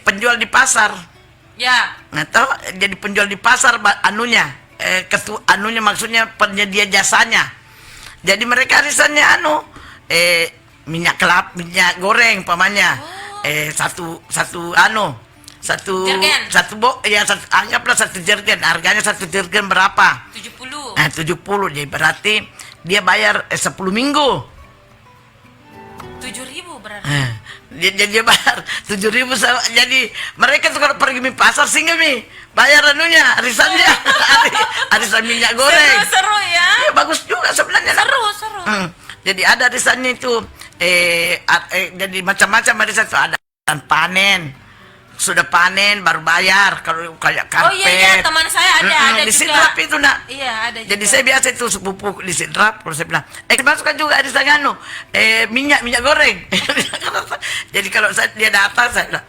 penjual di pasar. Ya. Nah, toh jadi penjual di pasar anunya anunya maksudnya penyedia jasanya. Jadi mereka arisannya minyak minyak goreng pamannya. Satu Jergen. Anggaplah satu jergen, harganya satu jergen berapa? 70. Nah, 70, jadi berarti dia bayar 10 minggu. 7.000 berarti. Jadi dia bayar 7.000 jadi mereka tuh kalau pergi di pasar singgah bayar anunya, arisannya. Arisan minyak goreng. Seru ya. Ya, bagus juga sebenarnya. Seru. Jadi ada arisannya itu jadi macam-macam arisan itu ada panen. Sudah panen baru bayar kalau kayak karpet. Oh iya, teman saya ada di juga. Sidrap itu nak. Iya, ada juga. Jadi saya biasa itu sepupu di Sidrap, kalau saya bilang, masukkan juga di sana minyak goreng. Jadi kalau dia datang saya bilang,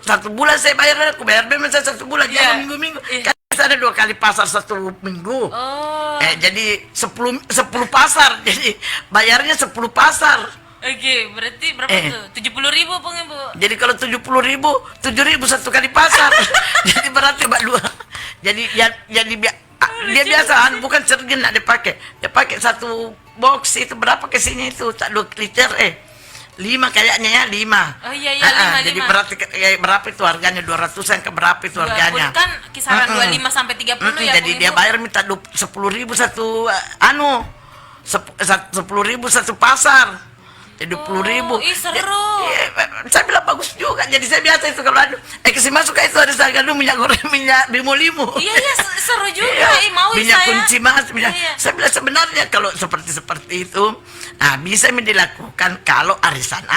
satu bulan saya bayar, aku bayar memang saya 1 bulan, jangan minggu-minggu. Kan ada 2 kali pasar 1 minggu. Oh. Jadi 10 pasar, jadi bayarnya 10 pasar. Oke, berarti berapa tuh? 70.000 Pung Ibu. Jadi kalau 70.000, 7.000 1 kali pasar. Jadi berarti dua. Jadi dia biasa bukan cergen nak dipakai. Dia pakai 1 box itu berapa kesinya itu? 2 liter 5 kayaknya ya, 5. Oh iya 5. Jadi berarti berapa itu harganya? 200-an ke berapa itu harganya? Kan kisaran 25 sampai 30 ya. Jadi dia bayar minta 10.000 satu 10.000 satu pasar. Jadi 20.000. Ih, seru. Saya bilang bagus juga. Jadi saya biasa itu kalau kasih masuk itu ada harga minyak goreng, minyak limo. Iya, seru juga. Mau minyak saya. kunci mas. Iya. Saya bilang sebenarnya kalau seperti itu, bisa dilakukan kalau arisan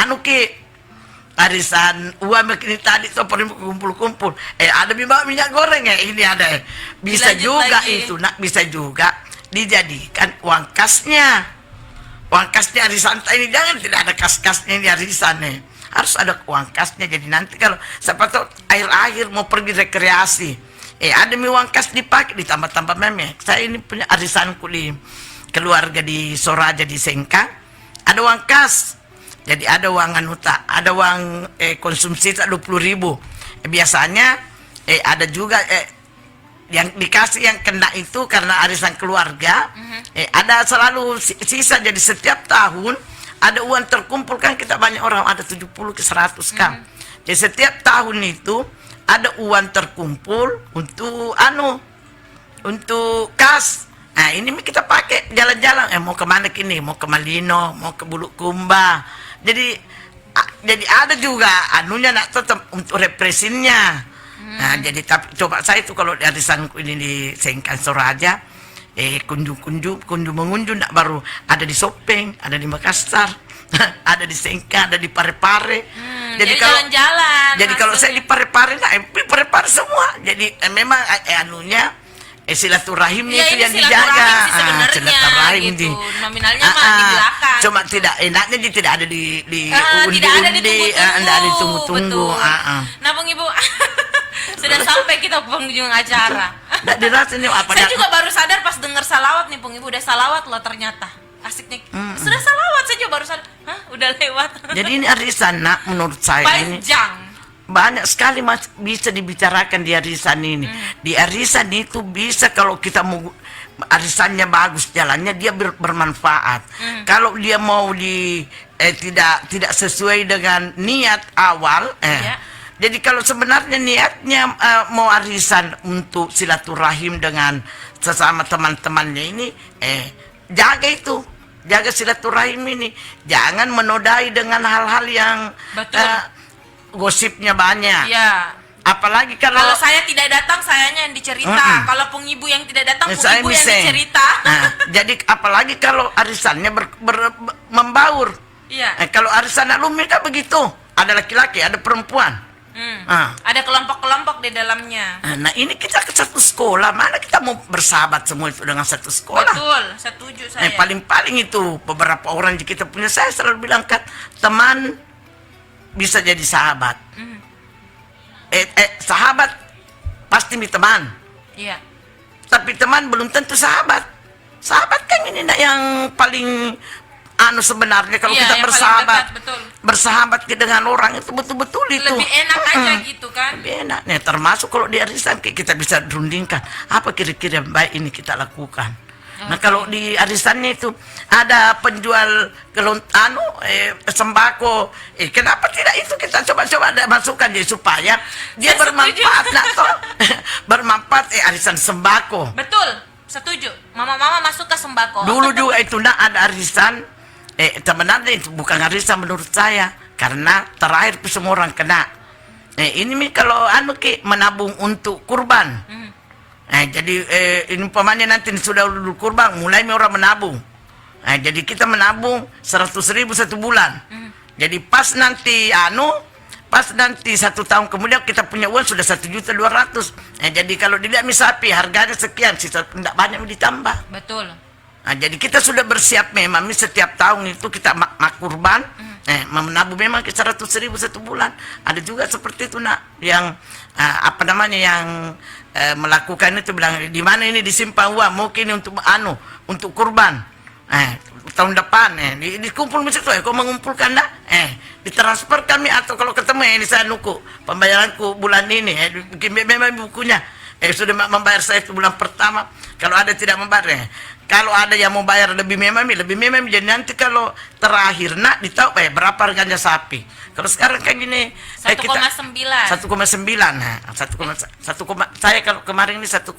arisan uang begini tadi tuh kumpul-kumpul. Ada minyak goreng ini ada. Bisa Dilanjut juga lagi. itu, nak bisa juga dijadikan uang kasnya. Uang kasnya arisan ini jangan tidak ada kas-kasnya di arisan nih. Harus ada uang kasnya. Jadi nanti kalau siapa tahu akhir-akhir mau pergi rekreasi, ada uang kas dipakai ditambah-tambah meme. Saya ini punya arisanku di keluarga di Soraja di Sengkang, ada uang kas. Jadi ada uang ada uang konsumsi 20.000. Biasanya ada juga yang dikasih yang kena itu karena arisan keluarga. Ada selalu sisa, jadi setiap tahun ada uang terkumpul kan, kita banyak orang ada 70 ke 100 kan. Jadi setiap tahun itu ada uang terkumpul untuk untuk kas. Nah ini kita pakai jalan-jalan, mau kemana kini, mau ke Malino, mau ke Bulukumba. Jadi ada juga anunya nak tetap untuk represinya. Nah, jadi tapi coba saya itu kalau di arisanku ini di Sengkang Soraja, kunjung mengunjung nak baru ada di Sopeng, ada di Makassar, ada di Sengkang, ada di Parepare. Jadi kalau jalan-jalan. Jadi kalau saya di Parepare, Parepare semua. Jadi memang anunya silaturahimnya itu yang dijaga. Silaturahim gitu. Nominalnya mah di belakang. Cuma tidak enaknya tidak ada di tidak ada ditunggu-tunggu. Nah, Bang Ibu, sudah sampai kita penghujung acara. Nggak dirasa ini apa? Saya juga baru sadar pas dengar salawat nih, Bang Ibu, udah salawat loh ternyata. Asiknya. Sudah salawat, saya juga baru sadar. Hah, udah lewat. Jadi ini arisan nak menurut saya ini. Panjang. Banyak sekali bisa dibicarakan di arisan ini. Di arisan itu bisa kalau kita mau arisannya bagus jalannya, dia bermanfaat. Kalau dia mau tidak sesuai dengan niat awal, jadi kalau sebenarnya niatnya mau arisan untuk silaturahim dengan sesama teman-temannya ini, jaga itu. jaga silaturahim ini. Jangan menodai dengan hal-hal yang gosipnya banyak. Iya. Apalagi kalau saya tidak datang, sayanya yang dicerita. Kalau pung ibu yang tidak datang, pung ibu yang dicerita. Nah, jadi apalagi kalau arisannya membaur. Iya. Kalau arisan alumni kan begitu. Ada laki-laki, ada perempuan. Ada kelompok-kelompok di dalamnya. Nah, ini kita ke satu sekolah. Mana kita mau bersahabat semua itu dengan satu sekolah? Betul, setuju saya. Paling-paling itu beberapa orang yang kita punya. Saya selalu bilang kan, teman bisa jadi sahabat. Sahabat pasti teman. Iya. Tapi teman belum tentu sahabat. Sahabat kan ini yang paling sebenarnya kalau kita bersahabat, bersahabat dengan orang itu betul-betul itu lebih enak aja gitu kan. Lebih enak. Nah, termasuk kalau di arisan kita bisa rundingkan apa kira-kira yang baik ini kita lakukan. Nah, kalau di arisannya itu ada penjual sembako, kenapa tidak itu kita coba-coba ada masukkan jadi supaya dia bermanfaat, bermanfaat arisan sembako. Betul, setuju. Mama-mama masuk ke sembako. Dulu juga itu ada arisan, sebenarnya itu bukan arisan menurut saya, karena terakhir semua orang kena. Ini kalau menabung untuk kurban. Jadi ini umpamanya nanti sudah kurban, mulai orang menabung. Jadi kita menabung 100.000 1 bulan. Jadi pas nanti 1 tahun kemudian kita punya uang sudah 1.200.000. Jadi kalau dilihat sapi harganya sekian, sisa tidak banyak ditambah. Betul. Jadi kita sudah bersiap memang setiap tahun itu kita kurban. Menabung memang 100.000 1 bulan. Ada juga seperti itu yang yang melakukan itu bilang di mana ini disimpan uang mungkin untuk kurban. Tahun depan dikumpul mesti itu kau mengumpulkan ditransfer kami atau kalau ketemu ini saya nuku pembayaranku bulan ini memang bukunya sudah membayar saya itu bulan pertama. Kalau ada tidak membayar kalau ada yang mau bayar lebih memang jadi nanti kalau terakhir ditahu berapa harganya sapi. Kalau sekarang kayak gini 1,9. 1,9. Saya kalau kemarin ini 1,8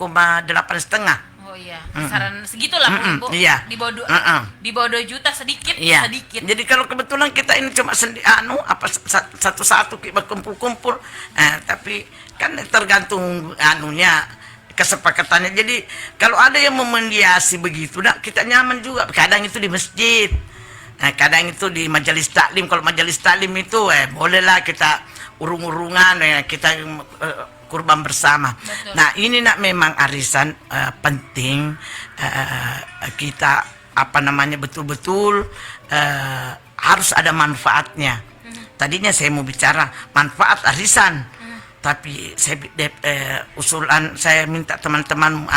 setengah. Oh iya, kisaran segitulah Bu. Iya. Di bawah 2 juta sedikit. Jadi kalau kebetulan kita ini cuma satu-satu kita kumpul-kumpul, tapi kan tergantung kesepakatannya. Jadi kalau ada yang memediasi begitu, kita nyaman juga. Kadang itu di masjid, kadang itu di majelis taklim. Kalau majelis taklim itu bolehlah kita urung-urungan, kita kurban bersama. Betul. Nah ini memang arisan penting kita betul-betul harus ada manfaatnya. Tadinya saya mau bicara manfaat arisan. Tapi saya usulan saya minta teman-teman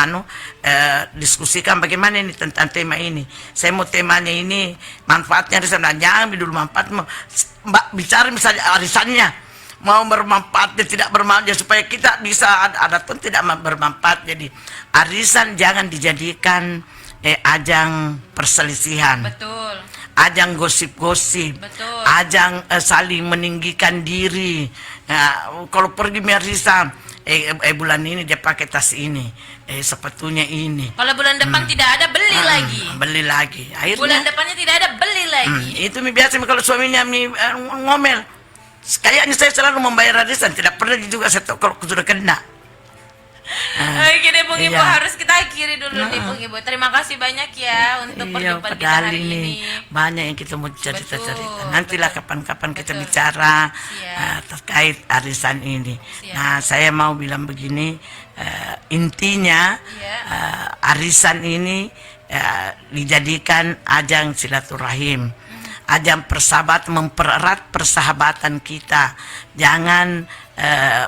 diskusikan bagaimana ini tentang tema ini. Saya mau temanya ini manfaatnya arisan. Jangan dulu manfaat bicara misalnya arisannya mau bermanfaat dan tidak bermanfaat supaya kita bisa ada pun tidak bermanfaat. Jadi arisan jangan dijadikan ajang perselisihan. Betul. Ajang gosip-gosip. Betul. Ajang saling meninggikan diri. Kalau pergi arisan, bulan ini dia pakai tas ini, sepatunya ini. Kalau bulan depan tidak ada beli lagi. Beli lagi. Akhirnya, bulan depannya tidak ada beli lagi. Itu biasa kalau suaminya ngomel. Kayaknya saya selalu membayar arisan, tidak pernah juga saya tahu kalau sudah kena. Oke deh Bung Ibu, harus kita akhiri dulu nih Bung Ibu. Terima kasih banyak ya untuk perjumpaan kita hari ini. Banyak yang kita mau cerita-cerita. Nantilah kapan-kapan kita bicara terkait arisan ini. Nah saya mau bilang begini, intinya arisan ini dijadikan ajang silaturahim, ajang persahabatan, mempererat persahabatan kita. Jangan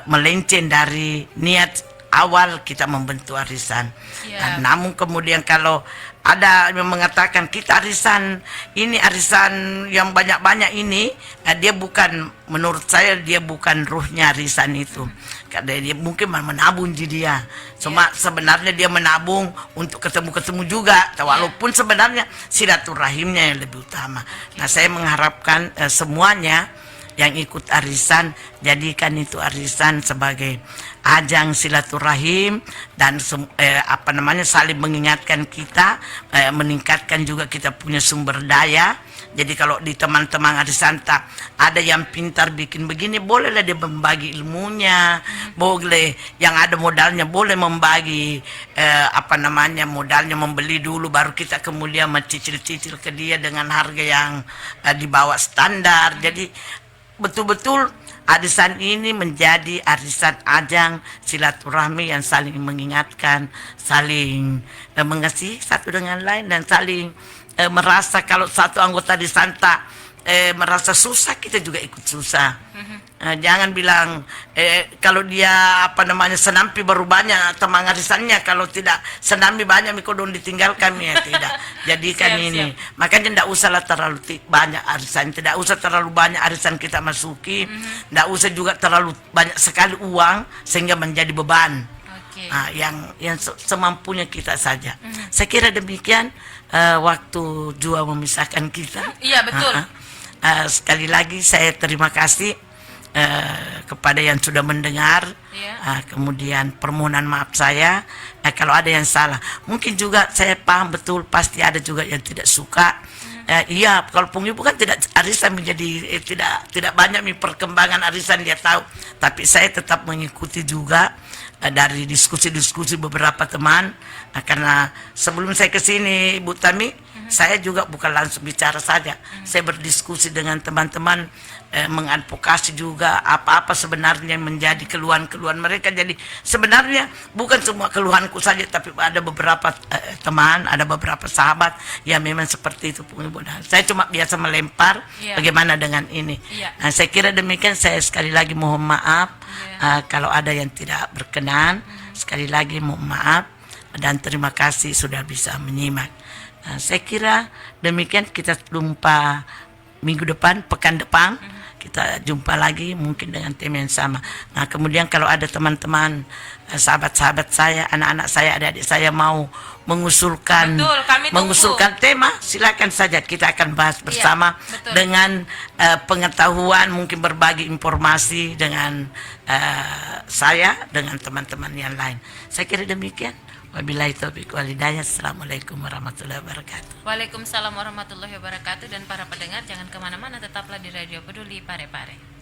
melenceng dari niat awal kita membentuk arisan. Namun kemudian kalau ada yang mengatakan kita arisan ini arisan yang banyak-banyak ini, dia bukan, menurut saya dia bukan ruhnya arisan itu. Karena dia mungkin menabung dia. Cuma sebenarnya dia menabung untuk ketemu-ketemu juga. Walaupun sebenarnya silaturahimnya yang lebih utama. Nah saya mengharapkan semuanya yang ikut arisan, jadikan itu arisan sebagai ajang silaturahim dan saling mengingatkan kita, meningkatkan juga kita punya sumber daya. Jadi kalau di teman-teman arisan ada yang pintar bikin begini, bolehlah dia membagi ilmunya, boleh yang ada modalnya boleh membagi modalnya, membeli dulu baru kita kemudian mencicil-cicil ke dia dengan harga yang di bawah standar. Jadi betul-betul arisan ini menjadi arisan ajang silaturahmi yang saling mengingatkan, saling mengasihi satu dengan lain, dan saling merasa kalau satu anggota di Santa merasa susah, kita juga ikut susah. Jangan bilang kalau dia senampi baru banyak teman arisannya, kalau tidak senampi banyak mikodon ditinggal kami, ya tidak. Jadikan ini siap. Makanya tidak usahlah terlalu banyak arisan, tidak usah terlalu banyak arisan kita masuki, tidak usah juga terlalu banyak sekali uang sehingga menjadi beban. Yang semampunya kita saja. Saya kira demikian. Waktu jua memisahkan kita. Iya betul. Sekali lagi saya terima kasih kepada yang sudah mendengar. Kemudian permohonan maaf saya kalau ada yang salah. Mungkin juga saya paham betul, pasti ada juga yang tidak suka. Iya, kalau Pung Ibu kan tidak arisan menjadi tidak banyak perkembangan arisan dia tahu. Tapi saya tetap mengikuti juga dari diskusi-diskusi beberapa teman, karena sebelum saya ke sini Bu Tami, saya juga bukan langsung bicara saja, saya berdiskusi dengan teman-teman, mengadvokasi juga apa-apa sebenarnya menjadi keluhan-keluhan mereka. Jadi sebenarnya bukan semua keluhanku saja, tapi ada beberapa teman, ada beberapa sahabat yang memang seperti itu. Saya cuma biasa melempar bagaimana dengan ini. Nah, saya kira demikian. Saya sekali lagi mohon maaf kalau ada yang tidak berkenan. Sekali lagi mohon maaf dan terima kasih sudah bisa menyimak. Nah, saya kira demikian. Kita jumpa minggu depan, pekan depan. Kita jumpa lagi mungkin dengan tema yang sama. Nah, kemudian kalau ada teman-teman, sahabat-sahabat saya, anak-anak saya, adik-adik saya mau mengusulkan tema, silakan saja, kita akan bahas bersama dengan pengetahuan, mungkin berbagi informasi dengan saya dengan teman-teman yang lain. Saya kira demikian. Wabillahi taufiq wal hidayah. Assalamualaikum warahmatullahi wabarakatuh. Waalaikumsalam warahmatullahi wabarakatuh. Dan para pendengar jangan kemana-mana, tetaplah di Radio Peduli Pare-Pare.